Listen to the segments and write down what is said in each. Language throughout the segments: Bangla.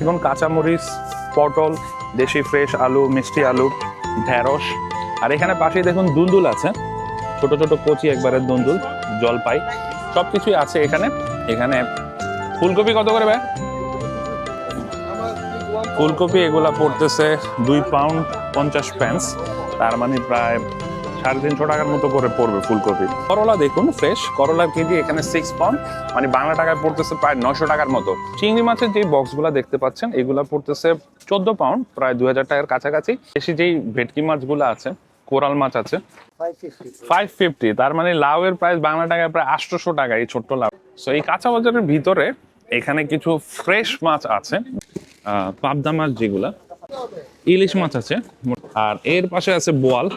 এখন কাঁচামরিচ, পটল, দেশি ফ্রেশ আলু, মিষ্টি আলু, ঢেঁড়স। আর এখানে পাশেই দেখুন দুন্দুল আছে, ছোট ছোট কচি একবারে দুন্দুল, জলপাই, সবকিছুই আছে এখানে। এখানে ফুলকপি কত করে ভাই? ফুলকপি এগুলা পড়তেছে 2 পাউন্ড 50 পেন্স, তার মানে প্রায় 350 টাকার মতো করে পড়বে ফুলকপি। করলা দেখুন ফ্রেশ, করলার কেজি এখানে 6 পাউন্ড, মানে বাংলা টাকায় পড়তেছে প্রায় 900 টাকার মতো। চিংড়ি মাছের যে বক্সগুলা দেখতে পাচ্ছেন এগুলা পড়তেছে 14 পাউন্ড, প্রায় 2000 টাকার কাছাকাছি। বেশি যেই ভেটকি মাছগুলো আছে, কোরাল মাছ আছে 550, তার মানে লাউয়ের প্রাইস বাংলা টাকায় প্রায় 800 টাকা, এই ছোট্ট লাউ। সো এই কাঁচা বাজারের ভিতরে এখানে কিছু ফ্রেশ মাছ আছে, পাবদা মাছ যেগুলা, ইলিশ মাছ আছে। আর এর পাশে আছে বোয়াল,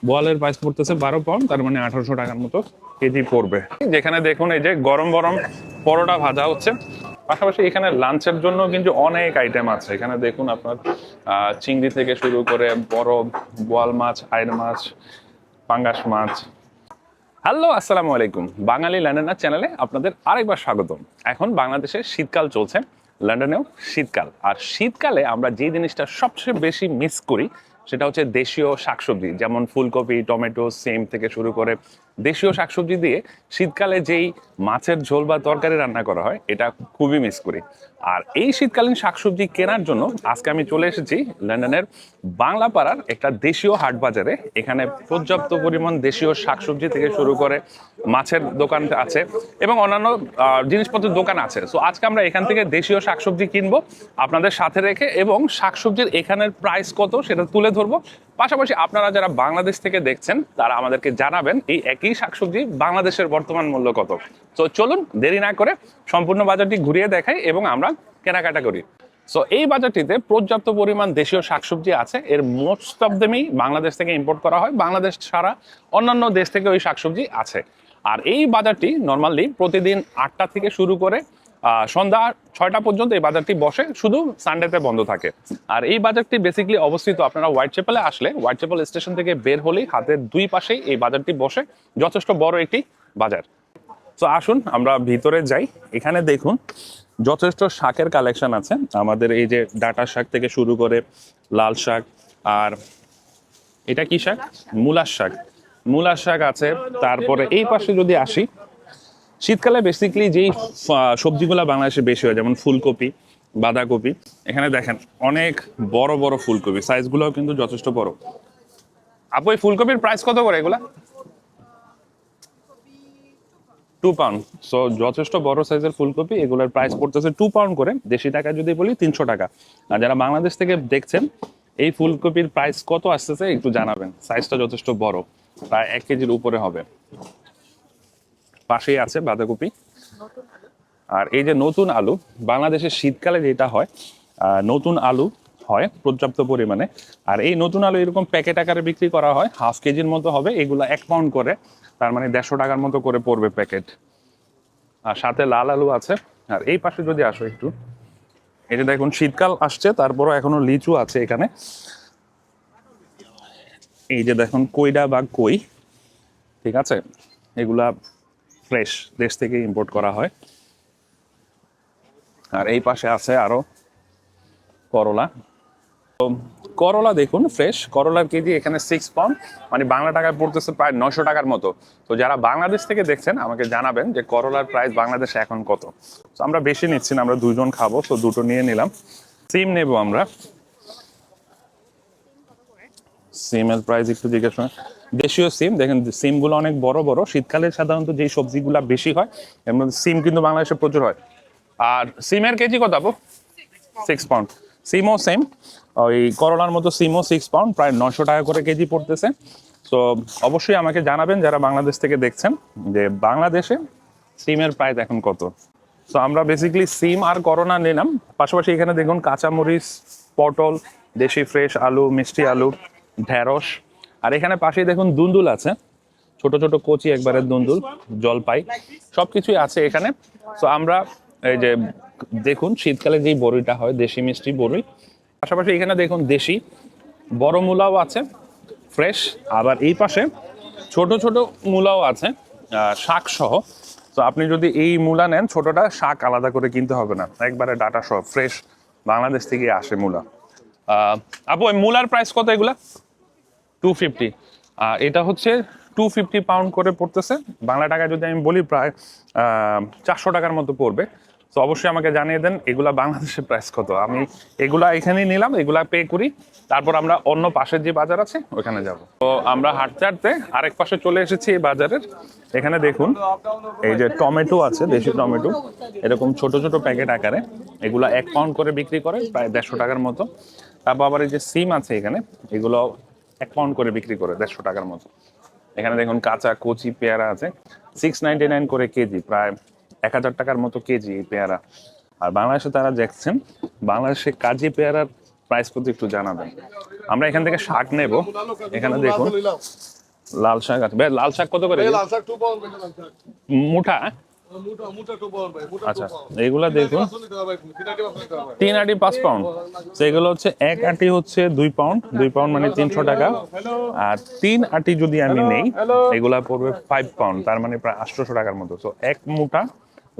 বোয়ালের প্রাইস পড়তেছে 12 পাউন্ড, তার মানে 1800 টাকার মতো কেজি পড়বে। যেখানে দেখুন এই যে গরম গরম পরোটা ভাজা হচ্ছে, পাশাপাশি এখানে লাঞ্চের জন্য কিন্তু অনেক আইটেম আছে। এখানে দেখুন আপনার চিংড়ি থেকে শুরু করে বড় বোয়াল মাছ, আইড় মাছ, পাঙ্গাস মাছ। হ্যালো, আসসালামু আলাইকুম। বাঙালি লন্ডনার চ্যানেলে আপনাদের আরেকবার স্বাগতম। এখন বাংলাদেশে শীতকাল চলছে, লন্ডনেও শীতকাল। আর শীতকালে আমরা যে জিনিসটা সবচেয়ে বেশি মিস করি সেটা হচ্ছে দেশীয় শাকসবজি, যেমন ফুলকপি, টমেটো, সিম থেকে শুরু করে দেশীয় শাকসবজি দিয়ে শীতকালে যেই মাছের ঝোল বা তরকারি রান্না করা হয়, এটা খুবই মিস করি। আর এই শীতকালীন শাকসবজি কেনার জন্য আজকে আমি চলে এসেছি লন্ডনের বাংলাপাড়ার একটা দেশীয় হাট বাজারে। এখানে পর্যাপ্ত পরিমাণ দেশীয় শাকসবজি থেকে শুরু করে মাছের দোকান আছে এবং অন্যান্য জিনিসপত্রের দোকান আছে। সো আজকে আমরা এখান থেকে দেশীয় শাকসবজি কিনবো আপনাদের সাথে রেখে, এবং শাকসবজির এখানের প্রাইস কত সেটা তুলে ধরবো। পাশাপাশি আপনারা যারা বাংলাদেশ থেকে দেখছেন তারা আমাদেরকে জানাবেন এই একই শাকসবজি বাংলাদেশের বর্তমান মূল্য কত। তো চলুন দেরি না করে সম্পূর্ণ বাজারটি ঘুরিয়ে দেখাই এবং আমরা কেনাকাটা করি। সো এই বাজারটিতে পর্যাপ্ত পরিমাণ দেশীয় শাকসবজি আছে। এর মোস্ট অফ দেমই বাংলাদেশ থেকে ইম্পোর্ট করা হয়, বাংলাদেশ ছাড়া অন্যান্য দেশ থেকে ওই শাকসবজি আছে। আর এই বাজারটি নর্মালি প্রতিদিন 8টা থেকে শুরু করে সন্ধ্যা 6টা পর্যন্ত এই বাজারটি বসে, শুধু সানডেতে বন্ধ থাকে। আর এই বাজারটি বেসিক্যালি অবস্থিত আপনারা হোয়াইট চ্যাপেলে আসলে, হোয়াইট চ্যাপেল স্টেশন থেকে বের হলেই হাতের দুই পাশেই এই বাজারটি বসে, যথেষ্ট বড় একটি বাজার। তো আসুন আমরা ভিতরে যাই। এখানে দেখুন যথেষ্ট শাকের কালেকশন আছে আমাদের, এই যে ডাঁটা শাক থেকে শুরু করে লাল শাক, আর এটা কি শাক, মূলার শাক, মূলার শাক আছে। তারপরে এই পাশে যদি আসি, শীতকালে বেসিক্যালি যেই সবজিগুলো বাংলাদেশে বেশি হয়, যেমন ফুলকপি, বাঁধাকপি। এখানে দেখেন অনেক বড় বড় ফুলকপি, সাইজগুলোও কিন্তু যথেষ্ট বড়। আপু এই ফুলকপির প্রাইস কত করে এগুলা? 2 পাউন্ড। সো যথেষ্ট বড় সাইজের ফুলকপি, এগুলোর প্রাইস পড়তেছে 2 পাউন্ড করে, দেশি টাকায় যদি বলি 300 টাকা। আর যারা বাংলাদেশ থেকে দেখছেন এই ফুলকপির প্রাইস কত আসতেছে একটু জানাবেন। সাইজটা যথেষ্ট বড়, প্রায় 1 কেজির উপরে হবে। পাশেই আছে বাঁধাকপি। আর এই যে নতুন আলু, বাংলাদেশের শীতকালে যেটা হয়, নতুন আলু হয় পর্যাপ্ত পরিমাণে। আর এই নতুন আলু এরকম প্যাকেট আকারে বিক্রি করা হয়, হাফ কেজির মতো হবে, এগুলা 1 পাউন্ড করে, তার মানে 150 টাকার মতো করে পড়বে প্যাকেট। আর সাথে লাল আলু আছে। আর এই পাশে যদি আসো একটু, এই যে দেখুন শীতকাল আসছে, তারপরও এখনো লিচু আছে এখানে। এই যে দেখুন কইডা বা কই, ঠিক আছে, এগুলা ফ্রেশ, দেশ থেকে ইম্পোর্ট করা হয়। আর এই পাশে আছে আরো করলা। করলা দেখুন ফ্রেশ, করলার কেজি এখানে 6 পাউন্ড, মানে বাংলা টাকায় পড়তেছে প্রায় 900 টাকার মতো। তো যারা বাংলাদেশ থেকে দেখছেন আমাকে জানাবেন যে করলার প্রাইস বাংলাদেশে এখন কত। তো আমরা বেশি নিচ্ছি না, আমরা 2 জন খাবো, তো 2টো নিয়ে নিলাম। সিম নেব আমরা, সিমের প্রাইস একটু জিজ্ঞেস করেন। দেশীয় সিম দেখেন, সিমগুলো অনেক বড় বড়। শীতকালে সাধারণত যেই সবজিগুলো বেশি হয় এর মধ্যে সিম কিন্তু বাংলাদেশে প্রচুর হয়। আর সিমের কেজি কত আপু? 6 পাউন্ড। সিমও সেম, ওই করলার মতো সিমও 6 পাউন্ড, প্রায় 900 টাকা করে কেজি পড়তেছে। তো অবশ্যই আমাকে জানাবেন যারা বাংলাদেশ থেকে দেখছেন যে বাংলাদেশে সিমের প্রাইস এখন কত। তো আমরা বেসিক্যালি সিম আর করলা নিলাম। পাশাপাশি এখানে দেখুন কাঁচামরিচ, পটল, দেশি ফ্রেশ আলু, মিষ্টি আলু, ঢেঁড়স। আর এখানে পাশেই দেখুন দুন্দুল আছে, ছোট ছোট কচি একবারে দুন্দুল, জলপাই, সবকিছুই আছে এখানে। তো আমরা এই যে দেখুন শীতকালে যেই বড়িটা হয়, দেশি মিষ্টি বড়ি। পাশাপাশি এখানে দেখুন দেশি বড় মূলাও আছে ফ্রেশ। আবার এই পাশে ছোট ছোট মূলাও আছে, শাক সহ। তো আপনি যদি এই মূলা নেন ছোটটা, শাক আলাদা করে কিনতে হবে না, একবারে ডাটা সহ ফ্রেশ বাংলাদেশ থেকে আসে মূলা। আপু ওই মূলার প্রাইস কত এগুলা? 250। এটা হচ্ছে 250 পাউন্ড করে পড়তেছে, বাংলা টাকায় যদি আমি বলি প্রায় 400 টাকার মতো পড়বে। তো অবশ্যই আমাকে জানিয়ে দেন এগুলা বাংলাদেশের প্রাইস কত। আমি এগুলা এখানেই নিলাম, এগুলা পে করি, তারপর আমরা অন্য পাশের যে বাজার আছে ওখানে যাব। তো আমরা হাঁটতে হাঁটতে আরেক পাশে চলে এসেছি এই বাজারের। এখানে দেখুন এই যে টমেটো আছে, দেশি টমেটো, এরকম ছোট ছোট প্যাকেট আকারে, এগুলা 1 পাউন্ড করে বিক্রি করে প্রায় 150 টাকার মতো। তারপর আবার এই যে সিম আছে এখানে, এগুলো 1 পাউন্ড করে বিক্রি করে 150 টাকার মতো। এখানে দেখুন কাঁচা কচি পেয়ারা আছে 699 করে কেজি, প্রায় 1000 টাকার মতো কেজি এই পেয়ারা। আর বাংলাদেশে তারা দেখছেন, বাংলাদেশে কাজি পেয়ারার প্রাইস কত একটু জানাবেন। আমরা এখান থেকে শাক নেব। এখানে দেখুন লাল শাক আছে। ভাই লাল শাক কত করে? মুঠা? আচ্ছা, এগুলা দেখুন 3 আটি 5 পাউন্ড। তো এগুলো হচ্ছে 1 আটি হচ্ছে 2 পাউন্ড, 2 পাউন্ড মানে 300 টাকা। আর 3 আটি যদি আমি নেই এগুলা পড়বে 5 পাউন্ড, তার মানে প্রায় 800 টাকার মতো। তো 1 মুঠা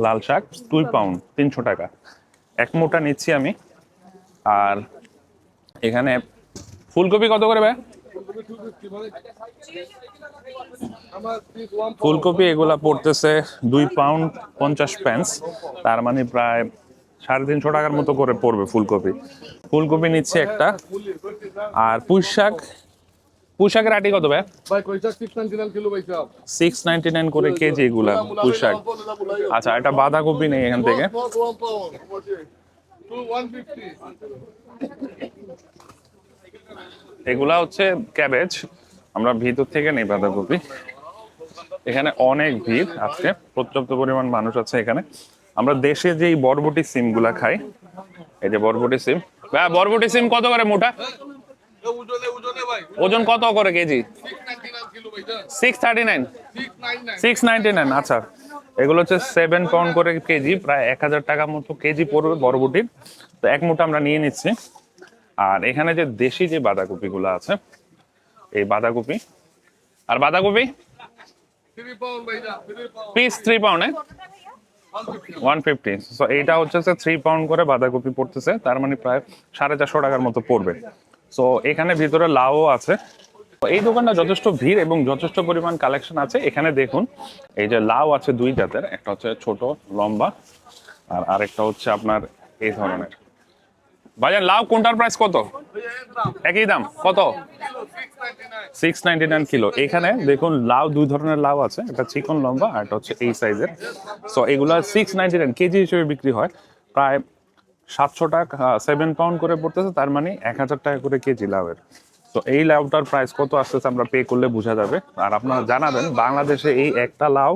লাল শাক 2 পাউন্ড 300 টাকা, 1 মুঠা নিচ্ছি আমি। আর এখানে ফুলকপি কত করে ভাই? ফুলকপি এগুলা পড়তেছে 2 পাউন্ড 50 পেন্স, তার মানে প্রায় 350 টাকার মতো করে পড়বে ফুলকপি। ফুলকপি নিচ্ছে একটা। আর পুঁই শাকের আটি কত ভাই? 699 করে কেজি এগুলা পুঁই শাক। আচ্ছা, এটা বাঁধাকপি নেই এখান থেকে। এগুলা হচ্ছে ক্যাবেজ, আমরা ভিতর থেকে নেই বাঁধাকপি। এখানে অনেক ভিড় আজকে, পর্যাপ্ত পরিমাণ মানুষ আছে এখানে। আমরা দেশে যে বরবটি সিম গুলা খাই, এই যে বরবটি সিম। ভাই বরবটি সিম কত করে মোটা? ওজন কত করে কেজি? 699। আচ্ছা, এগুলো হচ্ছে 7 পাউন্ড করে কেজি, প্রায় 1000 টাকা মতো কেজি পড়বে বরবটির। তো 1 মুঠা আমরা নিয়ে নিচ্ছি। আর এখানে যে দেশি যে বাঁধাকপি গুলো আছে, এই বাঁধাকপি, আর বাঁধাকপি পিস 3 পাউন্ড 150। সো এইটা হচ্ছে 3 পাউন্ড করে বাঁধাকপি পড়তেছে, তার মানে প্রায় 450 টাকার মতো পড়বে। সো এখানে ভিতরে লাউ আছে। এই দোকানটা যথেষ্ট ভিড় এবং যথেষ্ট পরিমাণ কালেকশন আছে। এখানে দেখুন এই যে লাউ আছে 2 জাতের, একটা হচ্ছে ছোট লম্বা আর আরেকটা হচ্ছে আপনার এই ধরনের। ভাইজান লাউ কোনটার প্রাইস কত? একই দাম কত? 699 কিলো। এখানে দেখুন লাউ 2 ধরনের লাউ আছে, একটা চিকন লম্বা আর একটা হচ্ছে এই সাইজের। সো এগুলা 699 কেজি হিসেবে বিক্রি হয়, প্রায় 700 টাকা 7 পাউন্ড করে পড়তেছে, তার মানে 1000 টাকা করে কেজি লাউয়ের। তো এই লাউটার প্রাইস কত আসতেছে আমরা পে করলে বোঝা যাবে। আর আপনারা জানাবেন বাংলাদেশে এই একটা লাউ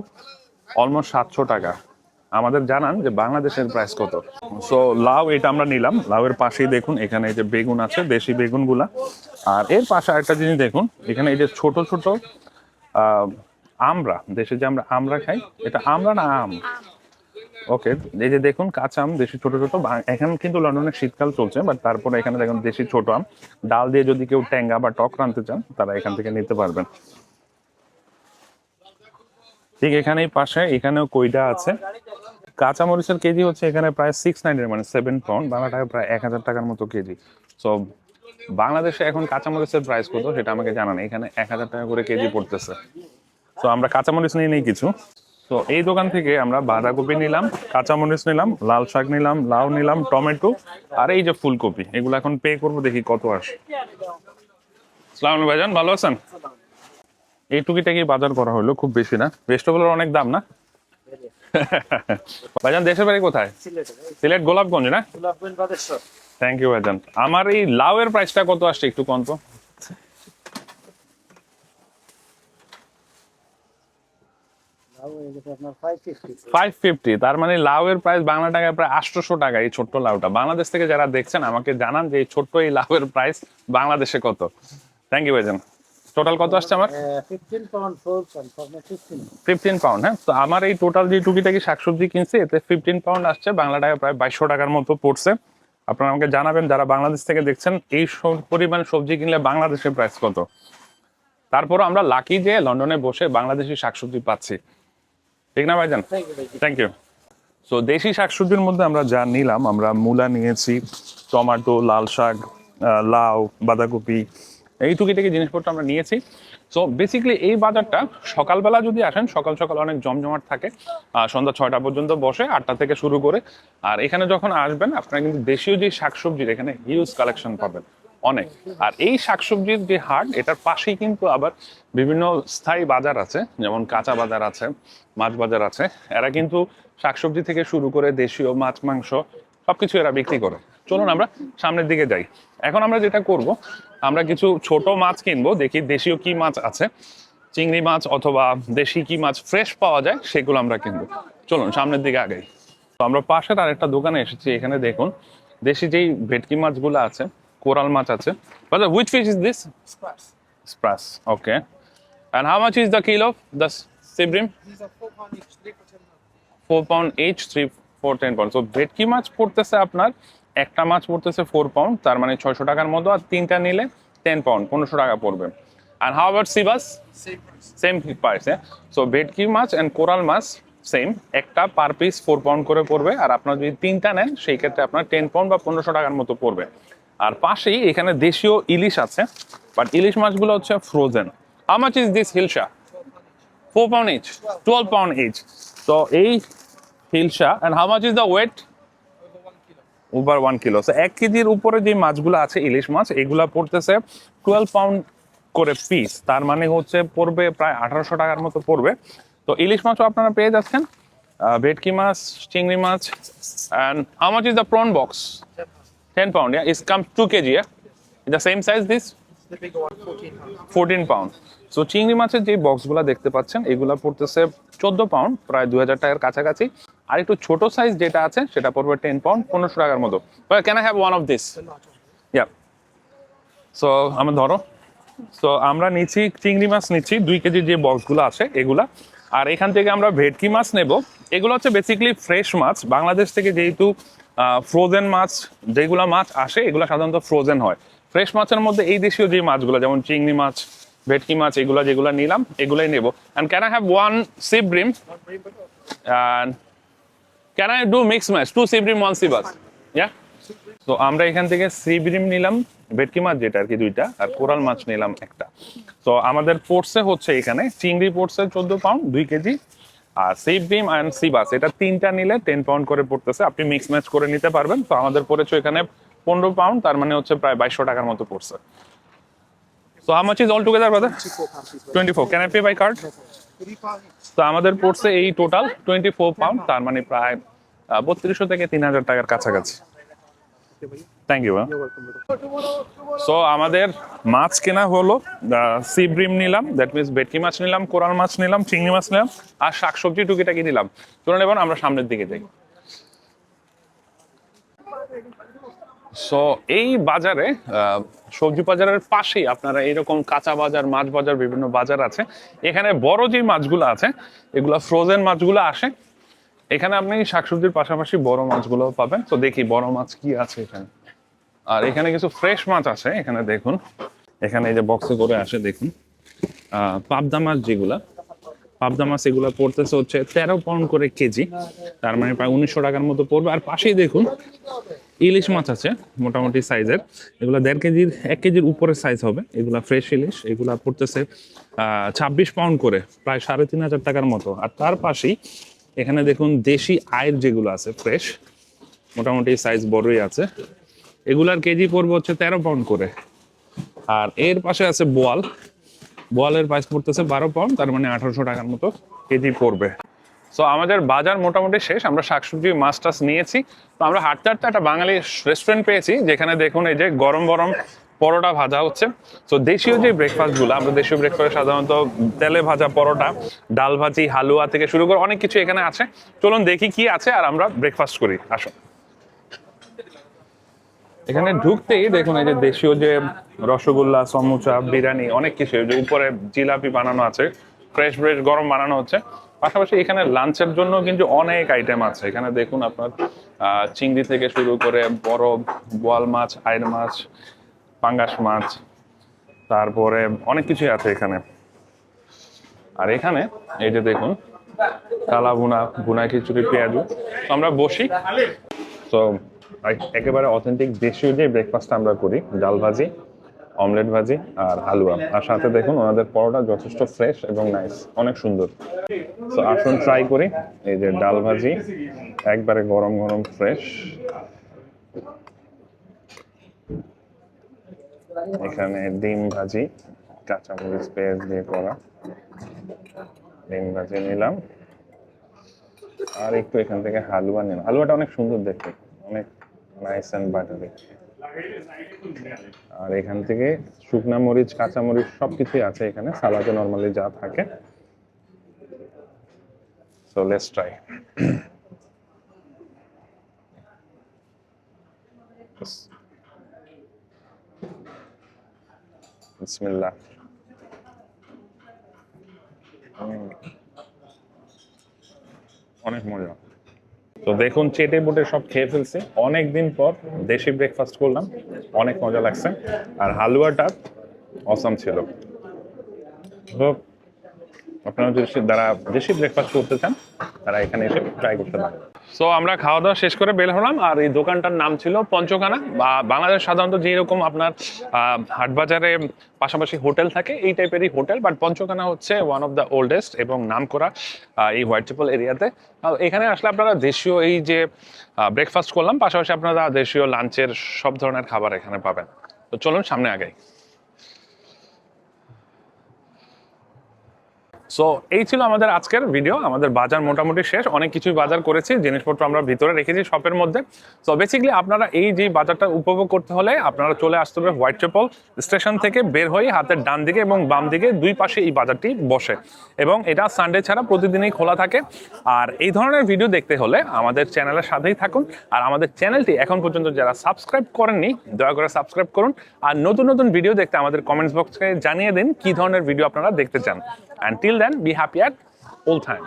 অলমোস্ট 700 টাকা। আমাদের জানান যে বাংলাদেশের প্রাইস কত। সো লাউ এটা আমরা নিলাম। লাউয়ের পাশেই দেখুন এখানে এই যে বেগুন আছে, দেশি বেগুনগুলা। আর এর পাশে একটা জিনিস দেখুন, এখানে এই যে ছোট ছোট আমড়া, দেশে যে আমরা আমড়া খাই, এটা আমড়া না আম? ওকে, এই যে দেখুন কাঁচা আম, দেশি ছোট ছোট। এখন কিন্তু লন্ডনে শীতকাল চলছে, বাট তারপরে এখানে দেখুন দেশি ছোট আম। ডাল দিয়ে যদি কেউ ট্যাঙ্গা বা টক রাঁধতে চান তারা এখান থেকে নিতে পারবেন। ঠিক এখানেই পাশে এখানেও কইডা আছে। কাঁচামরিচের কেজি হচ্ছে এখানে প্রায় 690, মানে 7 পাউন্ড, বাংলা টাকা প্রায় 1000 টাকার মতো কেজি। সো বাংলাদেশে এখন কাঁচামরিচের প্রাইস কত সেটা আমাকে জানান। এখানে 1000 টাকা করে কেজি পড়তেছে। তো আমরা কাঁচামরিচ নিয়ে নেই কিছু। তো এই দোকান থেকে আমরা বাঁধাকপি নিলাম, কাঁচামরিচ নিলাম, লাল শাক নিলাম, লাউ নিলাম, টমেটো আর এই যে ফুলকপি, এগুলো এখন পে করবো, দেখি কত আসে। আসসালামু আলাইকুম ভাইজান, ভালো আছেন? এই টুকিটাকি বাজার করা হলো, খুব বেশি না। ভেজিটেবলের অনেক দাম না ভাইজান? দেশের বাড়ি কোথায়? সিলেট গোলাপগঞ্জ না? থ্যাংক ইউ ভাইজান। আমার এই লাউ এর প্রাইসটা কত আসছে একটু কম তো? 550, তার মানে লাউ এর প্রাইস বাংলা টাকায় প্রায় 800 টাকা। এই ছোট্ট লাউটা বাংলাদেশ থেকে যারা দেখছেন আমাকে জানান যে এই ছোট্ট এই লাউ এর প্রাইস বাংলাদেশে কত। থ্যাংক ইউ ভাইজান। টোটাল কত আসছে আমার? 15 পাউন্ড। হ্যাঁ, তো আমার এই টোটাল যে টুকিটাকি শাকসবজি কিনছে এতে 15 পাউন্ড আসছে, বাংলা টাকায় প্রায় 2200 টাকার মতো পড়ছে। আপনারা আমাকে জানাবেন যারা বাংলাদেশ থেকে দেখছেন এই পরিমাণ সবজি কিনলে বাংলাদেশের প্রাইস কত। তারপরও আমরা লাকি যে লন্ডনে বসে বাংলাদেশি শাকসবজি পাচ্ছি, ঠিক না ভাইজান? Thank you. সো দেশি শাকসবজির মধ্যে আমরা যা নিলাম, আমরা মূলা নিয়েছি, টমেটো, লাল শাক, লাউ, বাঁধাকপি, এই টুকিটাকি জিনিসপত্র আমরা নিয়েছি। সো বেসিক্যালি এই বাজারটা সকালবেলা যদি আসেন, সকাল সকাল অনেক জমজমাট থাকে, সন্ধ্যা 6টা পর্যন্ত বসে, 8টা থেকে শুরু করে। আর এখানে যখন আসবেন আপনারা কিন্তু দেশীয় যে শাকসবজির এখানে হিউজ কালেকশন পাবেন অনেক। আর এই শাকসবজির যে হাট, এটার পাশেই কিন্তু আবার বিভিন্ন স্থায়ী বাজার আছে, যেমন কাঁচা বাজার আছে, মাছ বাজার আছে। এরা কিন্তু শাকসবজি থেকে শুরু করে দেশীয় মাছ, মাংস সবকিছু এরা বিক্রি করে। চলুন আমরা সামনের দিকে যাই। এখন আমরা যেটা করব, আমরা কিছু ছোট মাছ কিনবো, দেখি দেশীয় কি মাছ আছে, চিংড়ি মাছ অথবা দেশি কি মাছ ফ্রেশ পাওয়া যায় সেগুলো আমরা কিনবো। চলুন সামনের দিকে আগাই। তো আমরা পাশের আরেকটা দোকানে এসেছি। এখানে দেখুন দেশি যেই ভেটকি মাছগুলো আছে, কোরাল মাছ আছে। Brother, which fish is this? Scraps. Spras. Okay. And how much is the kilo? The sea bream? These are 4 pound each, 3 for 10 pound. 4 pound each, 3 4 10 pound. So ভেটকি মাছ পড়তেছে আপনার, একটা মাছ পড়তেছে 4 পাউন্ড, তার মানে 600 টাকার মতো। আর তিনটা নিলে 10 পাউন্ড, 1500 টাকা পড়বে। And how about sea bass? Same price. Same price, হ্যাঁ। সো ভেটকি মাছ এন্ড কোরাল মাছ সেম, একটা পার পিস 4 পাউন্ড করে পড়বে। আর আপনার যদি তিনটা নেন সেই ক্ষেত্রে আপনার 10 পাউন্ড বা 1500 টাকার মতো পড়বে। আর পাশেই এখানে দেশীয় ইলিশ আছে, বাট ইলিশ মাছগুলো হচ্ছে frozen. How much is this hilsa? 4 pound each, 12 pound each. তো এই hilsa, and how much is the weight? Over 1 kilo. Over 1 kilo. So 1 কেজির উপরে যে মাছগুলো আছে ইলিশ মাছ, এগুলা পড়তেছে 12 পাউন্ড করে পিস। তার মানে হচ্ছে পড়বে প্রায় 1800 টাকার মতো পড়বে। তো ইলিশ মাছও আপনারা পেয়ে যাচ্ছেন, ভেটকি মাছ, চিংড়ি মাছ। And how much is the prawn box? 10 pound, yeah? It's comes 2 kg, yeah? The same size this? The bigger one, 14 pound. 14 pound. So চিংড়ি মাছের যে বক্সগুলো দেখতে পাচ্ছেন, এগুলা পড়তেছে 14 পাউন্ড, প্রায় 2000 টাকার কাছাকাছি। আর একটু ছোট সাইজ যেটা আছে সেটা পড়বে 10 পাউন্ড, 1500 টাকার মতো। But can I have one of this? The large one. Yeah. So আমরা ধরো, সো আমরা নিচ্ছি চিংড়ি মাছ, নিচ্ছি 2 কেজির যে বক্সগুলো আছে এগুলা। আর এখান থেকে আমরা ভেটকি মাছ নেব। এগুলো হচ্ছে বেসিক্যালি ফ্রেশ মাছ। বাংলাদেশ থেকে যেহেতু ফ্রোজেন মাছ, যেগুলো মাছ আসে এগুলো সাধারণত ফ্রোজেন হয়। ফ্রেশ মাছের মধ্যে এই দেশীয় যে মাছগুলো, যেমন চিংড়ি মাছ, ভেটকি মাছ, এগুলো যেগুলো নিলাম এগুলাই নেব। And can I have 1 sea bream? One bream, but And can I do mix match? 2 sea bream, 1 sea bass? Yeah? তো আমরা এখান থেকে সি ব্রিম নিলাম, ভেটকি মাছ যেটা আর কি 2টা, আর কোরাল মাছ নিলাম একটা। তো আমাদের পড়ছে হচ্ছে এখানে চিংড়ি পড়ছে 14 পাউন্ড 2 কেজি, আর sea bream and sea bass এটা তিনটা নিলে 10 পাউন্ড করে পড়তেছে। আপনি মিক্স ম্যাচ করে নিতে পারবেন। তো আমাদের পড়েছে এখানে 15 পাউন্ড, তার মানে হচ্ছে প্রায় 2200 টাকার মতো পড়ছে। So how much is all together, brother? 24 pound piece. 24. Can I pay by card? 3 pound each. তো আমাদের পড়ছে এই টোটাল 24 পাউন্ড, তার মানে প্রায় 3200 থেকে 3000 টাকার কাছাকাছি। Okay, buddy. Thank you. You're welcome, brother. So আমাদের মাছ কেনা হলো, সি ব্রিম নিলাম, দ্যাট মিনস ভেটকি মাছ নিলাম, কোরাল মাছ নিলাম, চিংড়ি মাছ নিলাম, আর শাকসবজি টুকিটাকি নিলাম। চলুন এবার আমরা সামনের দিকে যাই। সো এই বাজারে, সবজি বাজারের পাশেই আপনারা এরকম কাঁচা বাজার, মাছ বাজার, বিভিন্ন বাজার আছে। এখানে বড় যে মাছগুলো আছে এগুলো ফ্রোজেন মাছগুলো আসে। এখানে আপনি শাকসবজির পাশাপাশি বড় মাছগুলো পাবেন। তো দেখি বড় মাছ কি আছে এখানে। আর এখানে কিছু ফ্রেশ মাছ আছে, এখানে দেখুন, এখানে এই যে বক্সে করে আসে দেখুন, পাবদা মাছ যেগুলা, পাবদা মাছ এগুলো পড়তেছে হচ্ছে 13 পাউন্ড করে কেজি, তার মানে প্রায় 1900 টাকার মতো পড়বে। আর পাশেই দেখুন ইলিশ মাছ আছে মোটামুটি সাইজের, এগুলো 1.5 কেজির 1 কেজির উপরে সাইজ হবে, এগুলা ফ্রেশ ইলিশ, এগুলা পড়তেছে 26 পাউন্ড করে, প্রায় 3500 টাকার মতো। আর তার পাশেই এখানে দেখুন দেশি আয়ের যেগুলো আছে ফ্রেশ, মোটামুটি সাইজ বড়ই আছে, এগুলার কেজি পড়বে হচ্ছে 13 পাউন্ড করে। আর এর পাশে আছে বোয়াল, বোয়ালের প্রাইস পড়তেছে 12 পাউন্ড, তার মানে 1800 টাকার মতো কেজি পড়বে। সো আমাদের বাজার মোটামুটি শেষ, আমরা শাকসবজি মাছ টাছ নিয়েছি। তো আমরা হাঁটতে হাঁটতে একটা বাঙালি রেস্টুরেন্ট পেয়েছি, যেখানে দেখুন এই যে গরম গরম পরোটা ভাজা হচ্ছে। তো দেশীয় যে ব্রেকফাস্টগুলো, আমরা দেশীয় ব্রেকফাস্ট সাধারণত তেলে ভাজা পরোটা, ডাল ভাজি, হালুয়া থেকে শুরু করে অনেক কিছু এখানে আছে। চলুন দেখি কি আছে আর আমরা ব্রেকফাস্ট করি, আসুন। এখানে ঢুকতেই দেখুন এই যে দেশীয় যে রসগোল্লা, সমুচা, বিরিয়ানি, অনেক কিছু, যে উপরে জিলাপি বানানো আছে, ফ্রেশ ফ্রেশ গরম বানানো হচ্ছে। পাশাপাশি এখানে লাঞ্চের জন্য কিন্তু অনেক আইটেম আছে। এখানে দেখুন আপনার চিংড়ি থেকে শুরু করে বড় বোয়াল মাছ, আইড় মাছ, পাঙ্গাস মাছ, তারপরে অনেক কিছুই আছে এখানে। আর এখানে এই যে দেখুন কালা ভুনা, ভুনা খিচুড়ি, পেঁয়াজু। তো আমরা বসি। তো একেবারে অথেন্টিক দেশীয় যে ব্রেকফাস্ট আমরা করি, ডাল ভাজি, অমলেট ভাজি আর হালুয়া, আর সাথে দেখুন ওনাদের পরোটা যথেষ্ট ফ্রেশ এবং নাইস, অনেক সুন্দর। তো আসুন ট্রাই করি। এই যে ডাল ভাজি একবারে গরম গরম ফ্রেশ, এখানে ডিম ভাজি কাঁচামরিচ পেঁয়াজ দিয়ে করা, ডিম ভাজি নিলাম, আর একটু এখান থেকে হালুয়া নিলাম। হালুয়াটা অনেক সুন্দর দেখতে, অনেক নাইস এন্ড বাটারি। আর এখান থেকে শুকনা মরিচ কাঁচামরিচ সবকিছুই আছে এখানে, সালাদে নরমালি যা থাকে। So let's try. বিসমিল্লাহ। অনেক মজা। তো দেখুন চেটে বুটে সব খেয়ে ফেলছি, অনেকদিন পর দেশি ব্রেকফাস্ট করলাম, অনেক মজা লাগছে। আর হালুয়াটা অসাম ছিল। তো আপনারা যদি যারা দেশি ব্রেকফাস্ট করতে চান তারা এখানে এসে ট্রাই করতে পারেন। সো আমরা খাওয়া দাওয়া শেষ করে বের হলাম, আর এই দোকানটার নাম ছিল পঞ্চকানা। বা বাংলাদেশ সাধারণত যেরকম আপনার হাটবাজারে পাশাপাশি হোটেল থাকে, এই টাইপেরই হোটেল, বাট পঞ্চকানা হচ্ছে ওয়ান অফ দ্য ওল্ডেস্ট এবং নামকরা এই হোয়াইটচ্যাপেল এরিয়াতে। এখানে আসলে আপনারা দেশীয় এই যে ব্রেকফাস্ট করলাম, পাশাপাশি আপনারা দেশীয় লাঞ্চের সব ধরনের খাবার এখানে পাবেন। তো চলুন সামনে আগাই। সো এই ছিল আমাদের আজকের ভিডিও। আমাদের বাজার মোটামুটি শেষ, অনেক কিছুই বাজার করেছি, জিনিসপত্র আমরা ভিতরে রেখেছি শপের মধ্যে। সো বেসিক্যালি আপনারা এই যে বাজারটা উপভোগ করতে হলে আপনারা চলে আসতে হবে হোয়াইটচ্যাপেল স্টেশন থেকে বের হয়ে হাতের ডান দিকে এবং বাম দিকে দুই পাশে এই বাজারটি বসে, এবং এটা সানডে ছাড়া প্রতিদিনই খোলা থাকে। আর এই ধরনের ভিডিও দেখতে হলে আমাদের চ্যানেলের সাথেই থাকুন, আর আমাদের চ্যানেলটি এখন পর্যন্ত যারা সাবস্ক্রাইব করেননি দয়া করে সাবস্ক্রাইব করুন, আর নতুন নতুন ভিডিও দেখতে আমাদের কমেন্টস বক্সে জানিয়ে দিন কি ধরনের ভিডিও আপনারা দেখতে চান। Until then, be happy at all time.